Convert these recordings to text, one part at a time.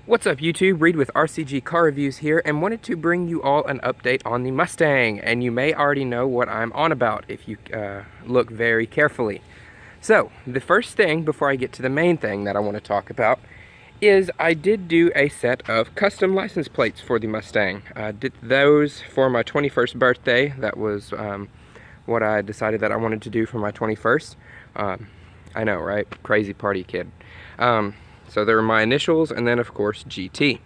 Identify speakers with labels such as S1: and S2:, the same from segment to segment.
S1: What's up YouTube? Reed with RCG Car Reviews here, and wanted to bring you all an update on the Mustang. And you may already know what I'm on about if you look very carefully. So, the first thing before I get to the main thing that I want to talk about is I did do a set of custom license plates for the Mustang. I did those for my 21st birthday. That was what I decided that I wanted to do for my 21st. I know, right? Crazy party kid. So there were my initials, and then of course GT.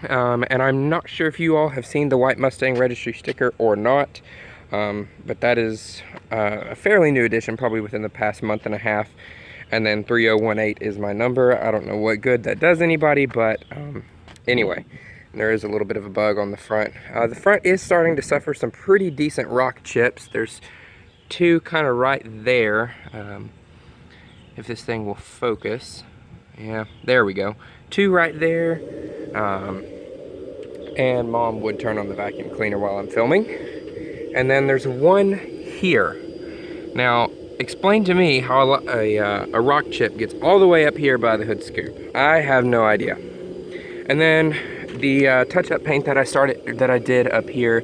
S1: And I'm not sure if you all have seen the white Mustang registry sticker or not, but that is a fairly new addition, probably within the past month and a half. And then 3018 is my number. I don't know what good that does anybody, but anyway, there is a little bit of a bug on the front. The front is starting to suffer some pretty decent rock chips. There's two kind of right there. If this thing will focus. Yeah, there we go. Two right there. And Mom would turn on the vacuum cleaner while I'm filming. And then there's one here. Now, explain to me how a rock chip gets all the way up here by the hood scoop. I have no idea. And then the touch-up paint that I did up here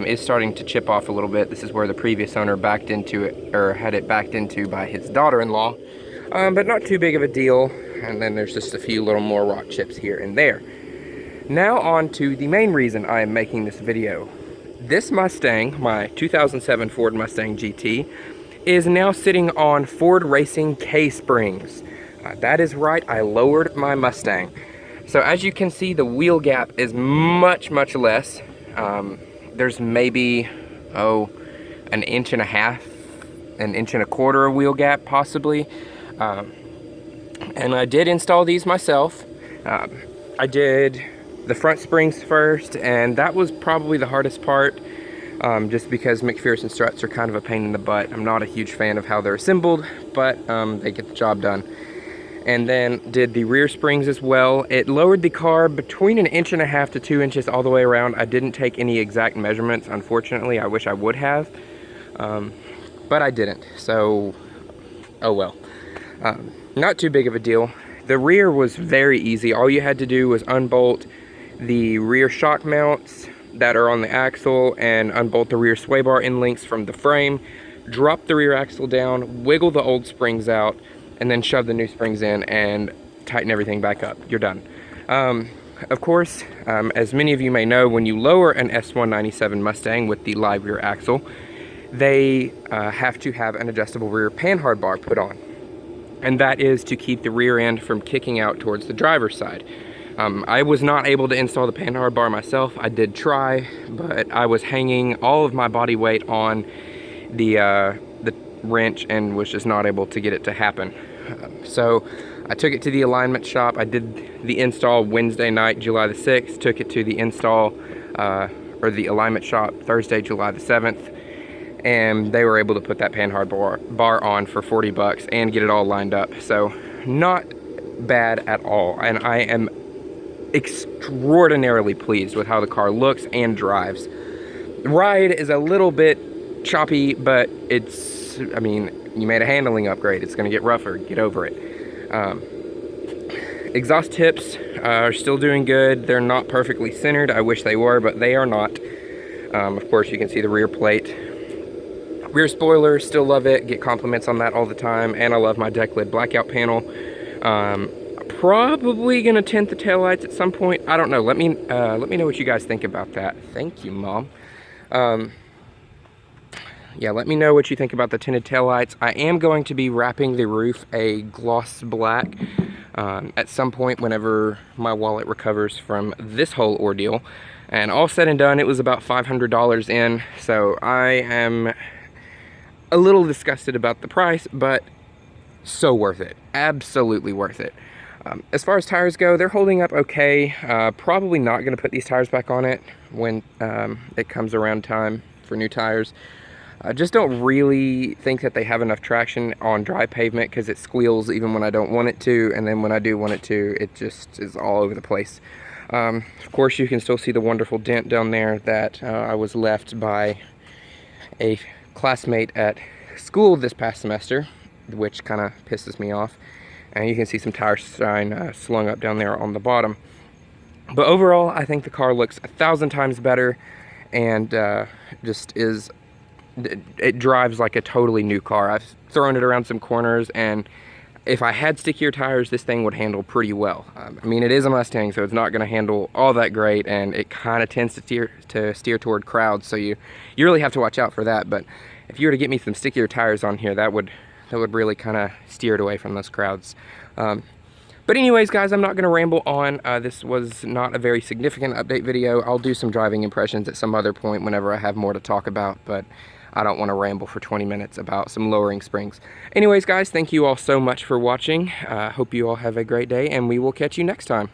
S1: is starting to chip off a little bit. This is where the previous owner backed into it, or had it backed into by his daughter-in-law. But not too big of a deal. And then there's just a few little more rock chips here and there. Now on to the main reason I am making this video. This Mustang, my 2007 Ford Mustang GT, is now sitting on Ford Racing K-springs. That is right, I lowered my Mustang. So as you can see, the wheel gap is much less. There's maybe, an inch and a half, an inch and a quarter of wheel gap possibly. And I did install these myself. I did the front springs first, and that was probably the hardest part, just because McPherson struts are kind of a pain in the butt. I'm not a huge fan of how they're assembled, but they get the job done. And then did the rear springs as well. It lowered the car between an inch and a half to 2 inches all the way around. I didn't take any exact measurements, unfortunately. I wish I would have, but I didn't, so oh well. Not too big of a deal. The rear was very easy. All you had to do was unbolt the rear shock mounts that are on the axle and unbolt the rear sway bar end links from the frame, drop the rear axle down, wiggle the old springs out, and then shove the new springs in and tighten everything back up. You're done. Of course, as many of you may know, when you lower an S197 Mustang with the live rear axle, they have to have an adjustable rear panhard bar put on. And that is to keep the rear end from kicking out towards the driver's side. I was not able to install the panhard bar myself. I did try, but I was hanging all of my body weight on the wrench and was just not able to get it to happen. So I took it to the alignment shop. I did the install Wednesday night, July the 6th, took it to the install, or the alignment shop Thursday, July the 7th. And they were able to put that panhard bar on for 40 bucks and get it all lined up. So not bad at all. And I am extraordinarily pleased with how the car looks and drives. The ride is a little bit choppy, but it's, I mean, you made a handling upgrade. It's gonna get rougher, get over it. Exhaust tips are still doing good. They're not perfectly centered. I wish they were, but they are not. Of course, you can see the rear plate. Rear spoiler, still love it, get compliments on that all the time, and I love my deck lid blackout panel. Probably gonna tint the taillights at some point. I don't know. Let me know what you guys think about that. Thank you, Mom. Yeah, let me know what you think about the tinted taillights. I am going to be wrapping the roof a gloss black at some point whenever my wallet recovers from this whole ordeal. And all said and done, it was about $500 in, so I am a little disgusted about the price, but so worth it. Absolutely worth it. As far as tires go, they're holding up okay. Probably not going to put these tires back on it when it comes around time for new tires. I just don't really think that they have enough traction on dry pavement because it squeals even when I don't want it to, and then when I do want it to, it just is all over the place. Of course, you can still see the wonderful dent down there that I was left by a classmate at school this past semester, which kind of pisses me off. and you can see some tire shine slung up down there on the bottom. But overall, I think the car looks 1,000 times better, and just is, it drives like a totally new car. I've thrown it around some corners, and if I had stickier tires, this thing would handle pretty well. I mean, it is a Mustang, so it's not going to handle all that great, and it kind of tends to steer toward crowds, so you really have to watch out for that. But if you were to get me some stickier tires on here, that would really kind of steer it away from those crowds. But anyways, guys, I'm not going to ramble on. This was not a very significant update video. I'll do some driving impressions at some other point whenever I have more to talk about, but I don't want to ramble for 20 minutes about some lowering springs. Anyways, guys, thank you all so much for watching. Hope you all have a great day, and we will catch you next time.